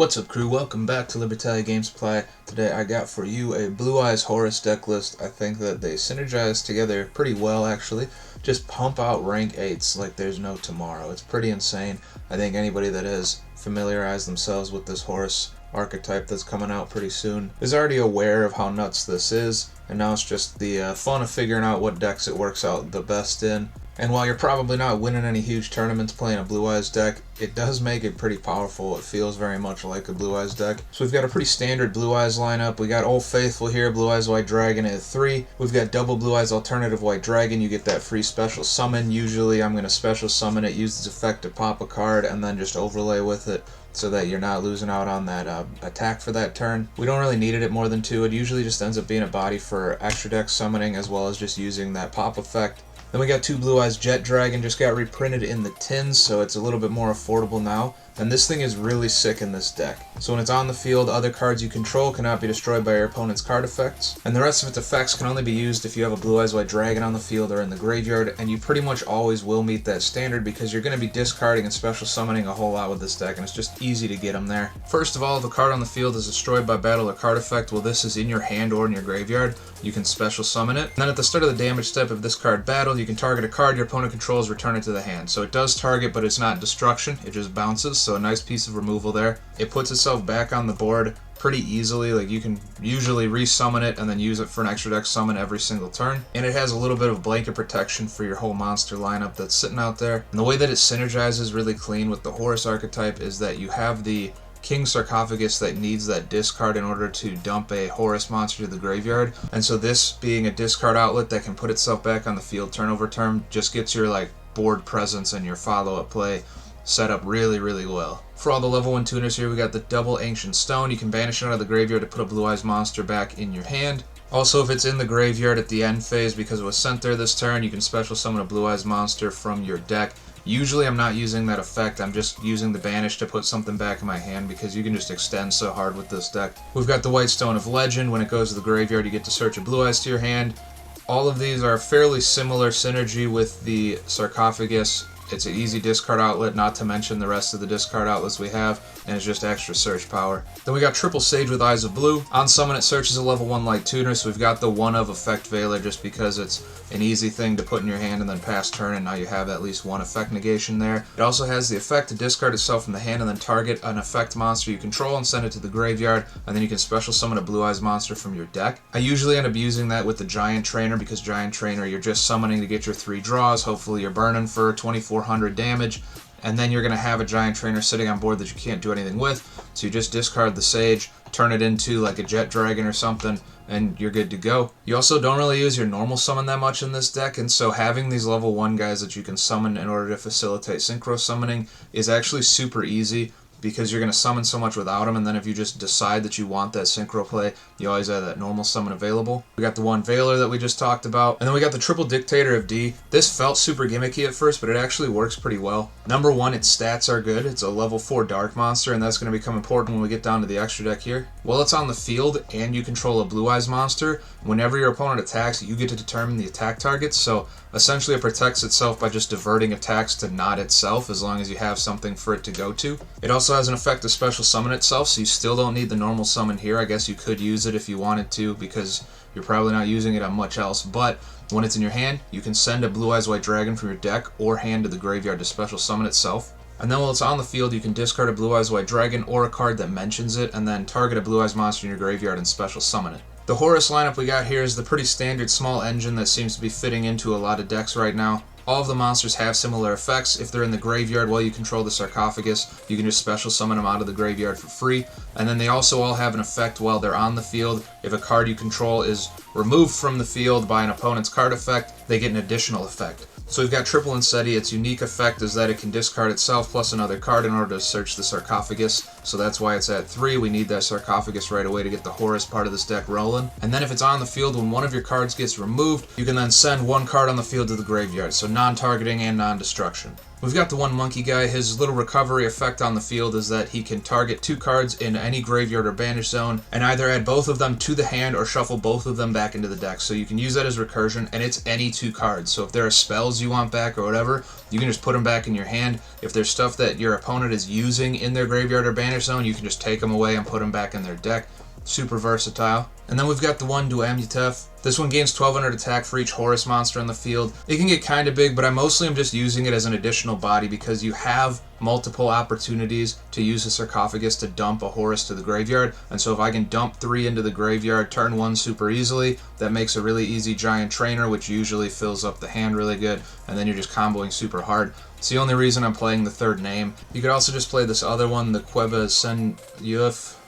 What's up, crew? Welcome back to Libertalia Games Play. Today I got for you a Blue Eyes Horus deck list. I think that they synergize together pretty well, actually. Just pump out rank 8s like there's no tomorrow. It's pretty insane. I think anybody that has familiarized themselves with this Horus archetype that's coming out pretty soon is already aware of how nuts this is, and now it's just the fun of figuring out what decks it works out the best in. And while you're probably not winning any huge tournaments playing a Blue Eyes deck, it does make it pretty powerful. It feels very much like a Blue Eyes deck. So we've got a pretty standard Blue Eyes lineup. We got Old Faithful here, Blue Eyes White Dragon at 3. We've got double Blue Eyes Alternative White Dragon. You get that free special summon. Usually I'm going to special summon it, use its effect to pop a card, and then just overlay with it so that you're not losing out on that attack for that turn. We don't really need it at more than 2. It usually just ends up being a body for extra deck summoning as well as just using that pop effect. Then we got 2 Blue Eyes Jet Dragon, just got reprinted in the tins, so it's a little bit more affordable now. And this thing is really sick in this deck. So when it's on the field, other cards you control cannot be destroyed by your opponent's card effects. And the rest of its effects can only be used if you have a Blue Eyes White Dragon on the field or in the graveyard, and you pretty much always will meet that standard because you're going to be discarding and special summoning a whole lot with this deck, and it's just easy to get them there. First of all, if a card on the field is destroyed by battle or card effect, well, this is in your hand or in your graveyard, you can special summon it. And then at the start of the damage step, if this card battled, you can target a card your opponent controls, return it to the hand. So it does target, but it's not destruction, it just bounces, so a nice piece of removal there. It puts itself back on the board pretty easily. Like, you can usually resummon it and then use it for an extra deck summon every single turn. And it has a little bit of blanket protection for your whole monster lineup that's sitting out there. And the way that it synergizes really clean with the Horus archetype is that you have the King Sarcophagus that needs that discard in order to dump a Horus monster to the graveyard. And so this being a discard outlet that can put itself back on the field turn over turn just gets your board presence and your follow-up play set up really, really well. For all the level 1 tuners here, we got the double Ancient Stone. You can banish it out of the graveyard to put a Blue Eyes monster back in your hand. Also, if it's in the graveyard at the end phase because it was sent there this turn, you can special summon a Blue Eyes monster from your deck. Usually I'm not using that effect, I'm just using the banish to put something back in my hand because you can just extend so hard with this deck. We've got the White Stone of Legend. When it goes to the graveyard, you get to search a Blue Eyes to your hand. All of these are fairly similar synergy with the Sarcophagus. It's an easy discard outlet, not to mention the rest of the discard outlets we have, and it's just extra search power. Then we got Triple Sage with Eyes of Blue. On summon, it searches a level 1 light tuner, so we've got the 1 of effect Veiler just because it's an easy thing to put in your hand and then pass turn, and now you have at least 1 effect negation there. It also has the effect to discard itself from the hand and then target an effect monster you control and send it to the graveyard, and then you can special summon a Blue Eyes monster from your deck. I usually end up using that with the Giant Trainer because Giant Trainer, you're just summoning to get your 3 draws. Hopefully you're burning for 2400 damage, and then you're going to have a Giant Trainer sitting on board that you can't do anything with, so you just discard the Sage, turn it into like a Jet Dragon or something, and you're good to go. You also don't really use your normal summon that much in this deck, and so having these level 1 guys that you can summon in order to facilitate synchro summoning is actually super easy because you're going to summon so much without them, and then if you just decide that you want that synchro play, you always have that normal summon available. We got the 1 Veiler that we just talked about, and then we got the Triple Dictator of D. This felt super gimmicky at first, but it actually works pretty well. Number 1, its stats are good. It's a level 4 Dark Monster, and that's going to become important when we get down to the extra deck here. While it's on the field and you control a Blue Eyes monster, whenever your opponent attacks, you get to determine the attack targets, so essentially it protects itself by just diverting attacks to not itself as long as you have something for it to go to. It also has an effect to special summon itself, so you still don't need the normal summon here. I guess you could use it if you wanted to because you're probably not using it on much else, but when it's in your hand, you can send a Blue Eyes White Dragon from your deck or hand to the graveyard to special summon itself. And then while it's on the field, you can discard a Blue Eyes White Dragon or a card that mentions it, and then target a Blue Eyes monster in your graveyard and special summon it. The Horus lineup we got here is the pretty standard small engine that seems to be fitting into a lot of decks right now. All of the monsters have similar effects. If they're in the graveyard while you control the Sarcophagus, you can just special summon them out of the graveyard for free. And then they also all have an effect while they're on the field. If a card you control is removed from the field by an opponent's card effect, they get an additional effect. So we've got Triple Inseti. Its unique effect is that it can discard itself plus another card in order to search the Sarcophagus. So that's why it's at 3. We need that Sarcophagus right away to get the Horus part of this deck rolling. And then if it's on the field, when one of your cards gets removed, you can then send 1 card on the field to the graveyard. So non-targeting and non-destruction. We've got the one monkey guy. His little recovery effect on the field is that he can target 2 cards in any graveyard or banish zone and either add both of them to the hand or shuffle both of them back into the deck. So you can use that as recursion, and it's any 2 cards. So if there are spells you want back or whatever, you can just put them back in your hand. If there's stuff that your opponent is using in their graveyard or banish zone, you can just take them away and put them back in their deck. Super versatile. And then we've got the one Duamutef. This one gains 1200 attack for each Horus monster on the field. It can get kind of big, but I mostly am just using it as an additional body because you have multiple opportunities to use a sarcophagus to dump a Horus to the graveyard. And so if I can dump 3 into the graveyard turn 1 super easily, that makes a really easy giant trainer, which usually fills up the hand really good, and then you're just comboing super hard. It's the only reason I'm playing the 3rd name. You could also just play this other one, the Queba Sen Yuf.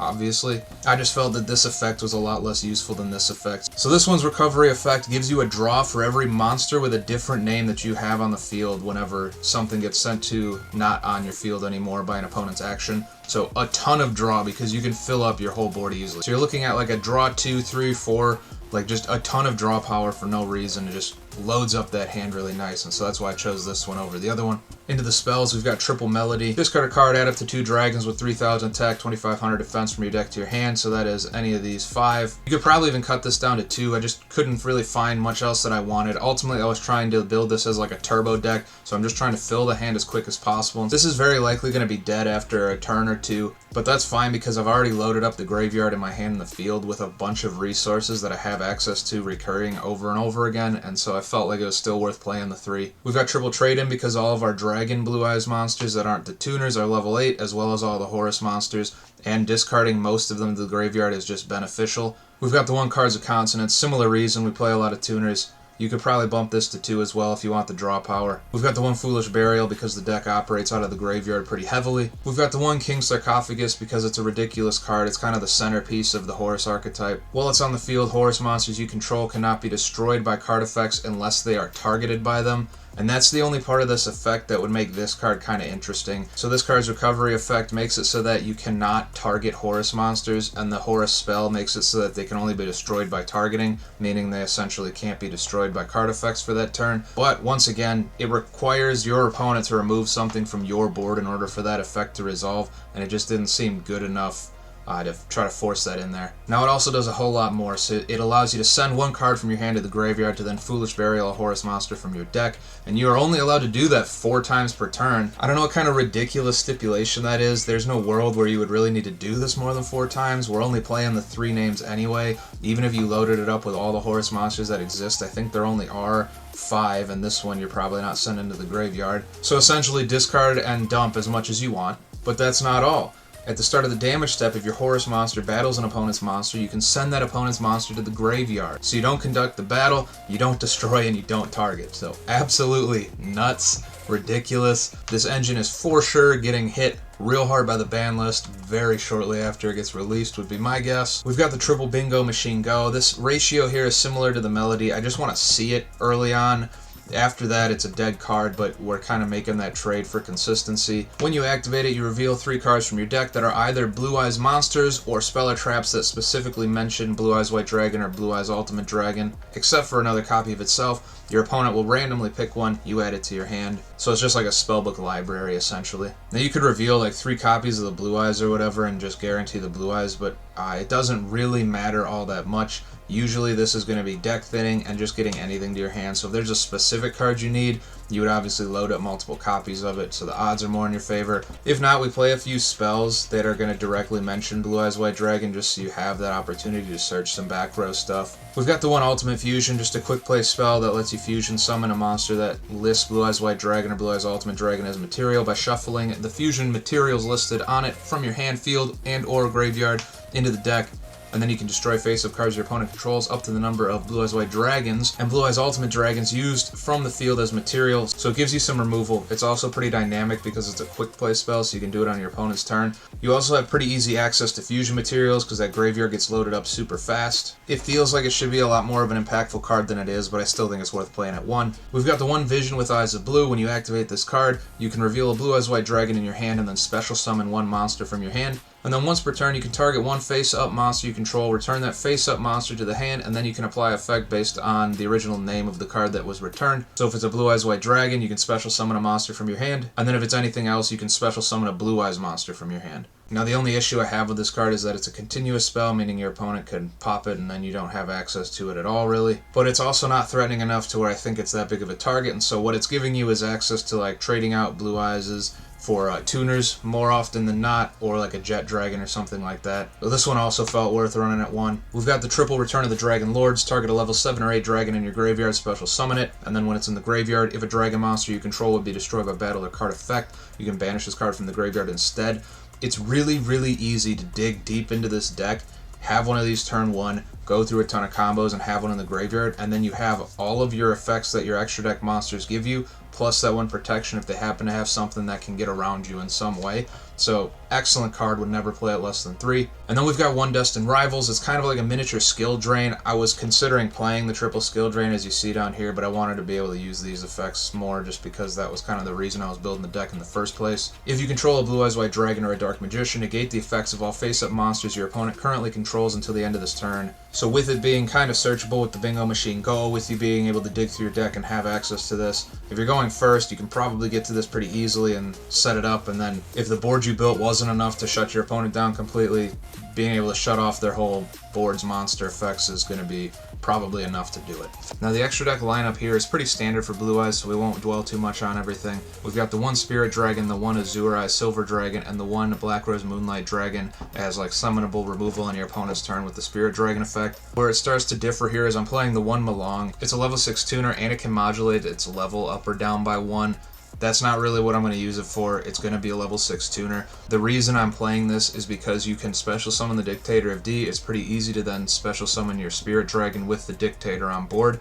Obviously, I just felt that this effect was a lot less useful than this effect. So this one's recovery effect gives you a draw for every monster with a different name that you have on the field whenever something gets sent to not on your field anymore by an opponent's action. So a ton of draw because you can fill up your whole board easily. So you're looking at like a draw 2, 3, 4, like just a ton of draw power for no reason. It just loads up that hand really nice, and so that's why I chose this one over the other one. Into the spells, we've got Triple Melody. Discard a card, add up to 2 dragons with 3000 attack, 2500 defense from your deck to your hand, so that is any of these 5. You could probably even cut this down to 2. I just couldn't really find much else that I wanted. Ultimately, I was trying to build this as like a turbo deck, so I'm just trying to fill the hand as quick as possible. This is very likely going to be dead after a turn or 2, but that's fine because I've already loaded up the graveyard in my hand in the field with a bunch of resources that I have access to recurring over and over again, and so I felt like it was still worth playing the 3. We've got triple trade-in because all of our Dragon Blue Eyes monsters that aren't the tuners are level 8, as well as all the Horus monsters, and discarding most of them to the graveyard is just beneficial. We've got the one Cards of Consonance, similar reason, we play a lot of tuners. You could probably bump this to 2 as well if you want the draw power. We've got the one Foolish Burial because the deck operates out of the graveyard pretty heavily. We've got the one King Sarcophagus because it's a ridiculous card. It's kind of the centerpiece of the Horus archetype. While it's on the field, Horus monsters you control cannot be destroyed by card effects unless they are targeted by them. And that's the only part of this effect that would make this card kind of interesting. So this card's recovery effect makes it so that you cannot target Horus monsters, and the Horus spell makes it so that they can only be destroyed by targeting, meaning they essentially can't be destroyed by card effects for that turn. But once again, it requires your opponent to remove something from your board in order for that effect to resolve, and it just didn't seem good enough to try to force that in there. Now it also does a whole lot more, so it allows you to send one card from your hand to the graveyard to then Foolish Burial a Horus monster from your deck, and you are only allowed to do that 4 times per turn. I don't know what kind of ridiculous stipulation that is. There's no world where you would really need to do this more than 4 times. We're only playing the 3 names anyway. Even if you loaded it up with all the Horus monsters that exist, I think there only are 5, and this one you're probably not sending to the graveyard. So essentially discard and dump as much as you want, but that's not all. At the start of the damage step, if your Horus monster battles an opponent's monster, you can send that opponent's monster to the graveyard. So you don't conduct the battle, you don't destroy, and you don't target. So absolutely nuts, ridiculous. This engine is for sure getting hit real hard by the ban list very shortly after it gets released would be my guess. We've got the triple bingo machine go. This ratio here is similar to the Melody. I just want to see it early on. After that, it's a dead card, but we're kind of making that trade for consistency. When you activate it, you reveal 3 cards from your deck that are either Blue Eyes monsters or spell or traps that specifically mention Blue Eyes White Dragon or Blue Eyes Ultimate Dragon, except for another copy of itself. Your opponent will randomly pick one, you add it to your hand. So it's just like a spellbook library, essentially. Now you could reveal like 3 copies of the Blue Eyes or whatever and just guarantee the Blue Eyes, but it doesn't really matter all that much. Usually this is going to be deck thinning and just getting anything to your hand. So if there's a specific card you need, you would obviously load up multiple copies of it, so the odds are more in your favor. If not, we play a few spells that are going to directly mention Blue Eyes White Dragon, just so you have that opportunity to search some back row stuff. We've got the one Ultimate Fusion, just a quick play spell that lets you fusion summon a monster that lists Blue Eyes White Dragon or Blue Eyes Ultimate Dragon as material by shuffling the fusion materials listed on it from your hand, field, and or graveyard into the deck. And then you can destroy face-up cards your opponent controls up to the number of Blue Eyes White Dragons and Blue Eyes Ultimate Dragons used from the field as material, so it gives you some removal. It's also pretty dynamic because it's a quick play spell, so you can do it on your opponent's turn. You also have pretty easy access to fusion materials because that graveyard gets loaded up super fast. It feels like it should be a lot more of an impactful card than it is, but I still think it's worth playing at 1. We've got the one Vision with Eyes of Blue. When you activate this card, you can reveal a Blue Eyes White Dragon in your hand and then special summon one monster from your hand. And then once per turn, you can target one face-up monster you control, return that face-up monster to the hand, and then you can apply effect based on the original name of the card that was returned. So if it's a Blue Eyes White Dragon, you can special summon a monster from your hand, and then if it's anything else, you can special summon a Blue Eyes monster from your hand. Now the only issue I have with this card is that it's a continuous spell, meaning your opponent can pop it and then you don't have access to it at all really. But it's also not threatening enough to where I think it's that big of a target, and so what it's giving you is access to like trading out Blue Eyes for tuners more often than not, or like a Jet Dragon or something like that. But this one also felt worth running at 1. We've got the triple Return of the Dragon Lords. Target a level 7 or 8 dragon in your graveyard, special summon it, and then when it's in the graveyard, if a dragon monster you control would be destroyed by battle or card effect, you can banish this card from the graveyard instead. It's really, really easy to dig deep into this deck, have one of these turn 1, go through a ton of combos and have one in the graveyard, and then you have all of your effects that your extra deck monsters give you, plus that 1 protection if they happen to have something that can get around you in some way. So, excellent card, would never play at less than 3. And then we've got 1 Destined Rivals. It's kind of like a miniature skill drain. I was considering playing the triple skill drain as you see down here, but I wanted to be able to use these effects more just because that was kind of the reason I was building the deck in the first place. If you control a Blue Eyes White Dragon or a Dark Magician, negate the effects of all face-up monsters your opponent currently controls until the end of this turn. So with it being kind of searchable with the Bingo Machine Go, with you being able to dig through your deck and have access to this, if you're going first, you can probably get to this pretty easily and set it up, and then if the board you built wasn't enough to shut your opponent down completely, being able to shut off their whole board's monster effects is going to be probably enough to do it. Now the extra deck lineup here is pretty standard for Blue Eyes, so we won't dwell too much on everything. We've got the 1 Spirit Dragon, the 1 Azure Eye Silver Dragon, and the 1 Black Rose Moonlight Dragon as like summonable removal on your opponent's turn with the Spirit Dragon effect. Where it starts to differ here is I'm playing the 1 Malong. It's a level 6 tuner and it can modulate its level up or down by 1. That's not really what I'm going to use it for. It's going to be a level 6 tuner. The reason I'm playing this is because you can special summon the Dictator of D. It's pretty easy to then special summon your Spirit Dragon with the Dictator on board.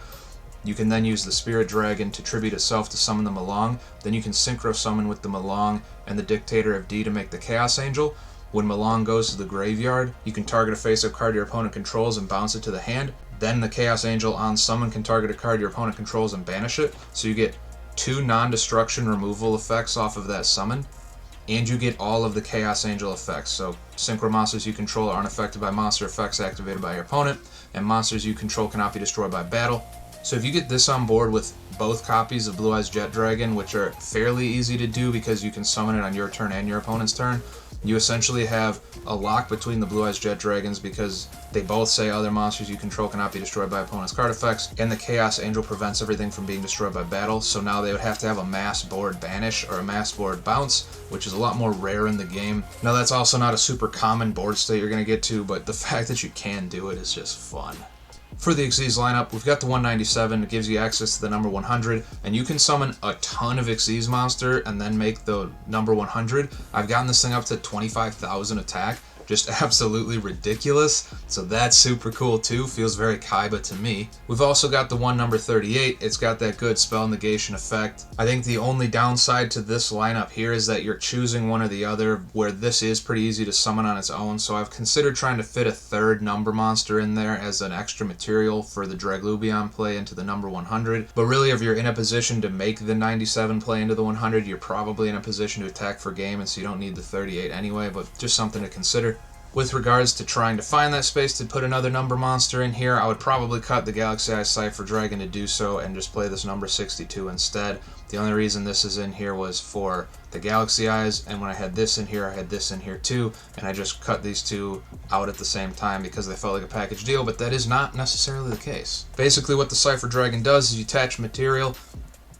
You can then use the Spirit Dragon to tribute itself to summon the Malong. Then you can synchro summon with the Malong and the Dictator of D to make the Chaos Angel. When Malong goes to the graveyard, you can target a face-up card your opponent controls and bounce it to the hand. Then the Chaos Angel on summon can target a card your opponent controls and banish it. So you get 2 non-destruction removal effects off of that summon, and you get all of the Chaos Angel effects. So synchro monsters you control are unaffected by monster effects activated by your opponent, and monsters you control cannot be destroyed by battle. So if you get this on board with both copies of Blue Eyes Jet Dragon, which are fairly easy to do because you can summon it on your turn and your opponent's turn, you essentially have a lock between the Blue Eyes Jet Dragons because they both say other monsters you control cannot be destroyed by opponent's card effects, and the Chaos Angel prevents everything from being destroyed by battle, so now they would have to have a mass board banish or a mass board bounce, which is a lot more rare in the game. Now that's also not a super common board state you're going to get to, but the fact that you can do it is just fun. For the Xyz lineup, we've got the 197, it gives you access to the number 100, and you can summon a ton of Xyz monster and then make the number 100. I've gotten this thing up to 25,000 attack, just absolutely ridiculous, so that's super cool too, feels very Kaiba to me. We've also got the one number 38, it's got that good spell negation effect. I think the only downside to this lineup here is that you're choosing one or the other, where this is pretty easy to summon on its own, so I've considered trying to fit a 3rd number monster in there as an extra material for the Draglubion play into the number 100, but really if you're in a position to make the 97 play into the 100, you're probably in a position to attack for game, and so you don't need the 38 anyway, but just something to consider. With regards to trying to find that space to put another number monster in here, I would probably cut the Galaxy Eye Cypher Dragon to do so and just play this number 62 instead. The only reason this is in here was for the Galaxy Eyes, and when I had this in here, I had this in here too, and I just cut these two out at the same time because they felt like a package deal, but that is not necessarily the case. Basically what the Cypher Dragon does is you attach material,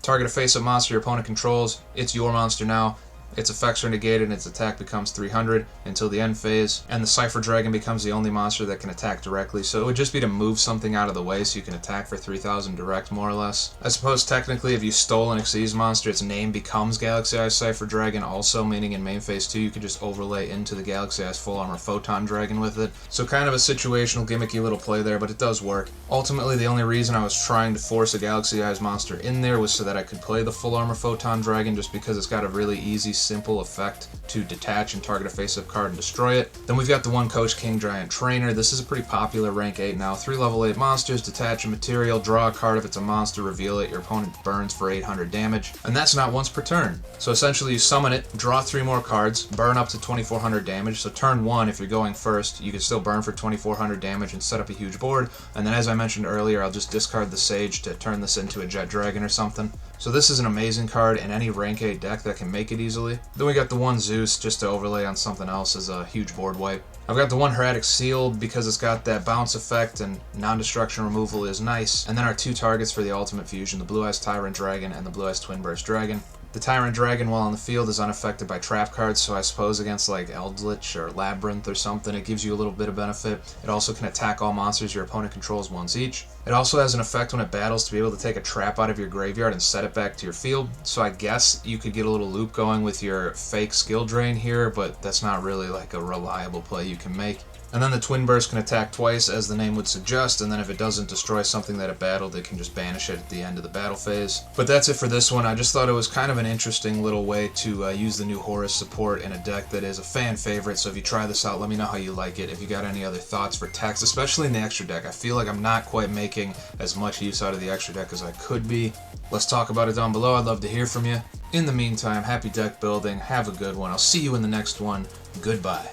target a face-up monster your opponent controls, it's your monster now. Its effects are negated and its attack becomes 300 until the end phase, and the Cypher Dragon becomes the only monster that can attack directly, so it would just be to move something out of the way so you can attack for 3,000 direct, more or less. I suppose technically if you stole an Xyz monster, its name becomes Galaxy Eyes Cypher Dragon also, meaning in main phase 2 you could just overlay into the Galaxy Eyes Full Armor Photon Dragon with it. So kind of a situational gimmicky little play there, but it does work. Ultimately the only reason I was trying to force a Galaxy Eyes monster in there was so that I could play the Full Armor Photon Dragon, just because it's got a really easy simple effect to detach and target a face-up card and destroy it. Then we've got the one Coach King Giant Trainer. This is a pretty popular rank 8 now. 3 level 8 monsters, detach a material, draw a card if it's a monster, reveal it, your opponent burns for 800 damage. And that's not once per turn. So essentially you summon it, draw 3 more cards, burn up to 2400 damage. So turn 1, if you're going first, you can still burn for 2400 damage and set up a huge board. And then as I mentioned earlier, I'll just discard the Sage to turn this into a Jet Dragon or something. So this is an amazing card in any rank 8 deck that can make it easily. Then we got the one Zeus just to overlay on something else as a huge board wipe. I've got the one Hieratic Seal because it's got that bounce effect and non-destruction removal is nice. And then our 2 targets for the ultimate fusion, the Blue Eyes Tyrant Dragon and the Blue Eyes Twin Burst Dragon. The Tyrant Dragon, while on the field, is unaffected by trap cards, so I suppose against like Eldritch or Labyrinth or something, it gives you a little bit of benefit. It also can attack all monsters your opponent controls once each. It also has an effect when it battles to be able to take a trap out of your graveyard and set it back to your field, so I guess you could get a little loop going with your fake skill drain here, but that's not really like a reliable play you can make. And then the Twin Burst can attack twice, as the name would suggest, and then if it doesn't destroy something that it battled, it can just banish it at the end of the battle phase. But that's it for this one. I just thought it was kind of an interesting little way to use the new Horus support in a deck that is a fan favorite, so if you try this out, let me know how you like it. If you got any other thoughts for text, especially in the extra deck. I feel like I'm not quite making as much use out of the extra deck as I could be. Let's talk about it down below. I'd love to hear from you. In the meantime, happy deck building. Have a good one. I'll see you in the next one. Goodbye.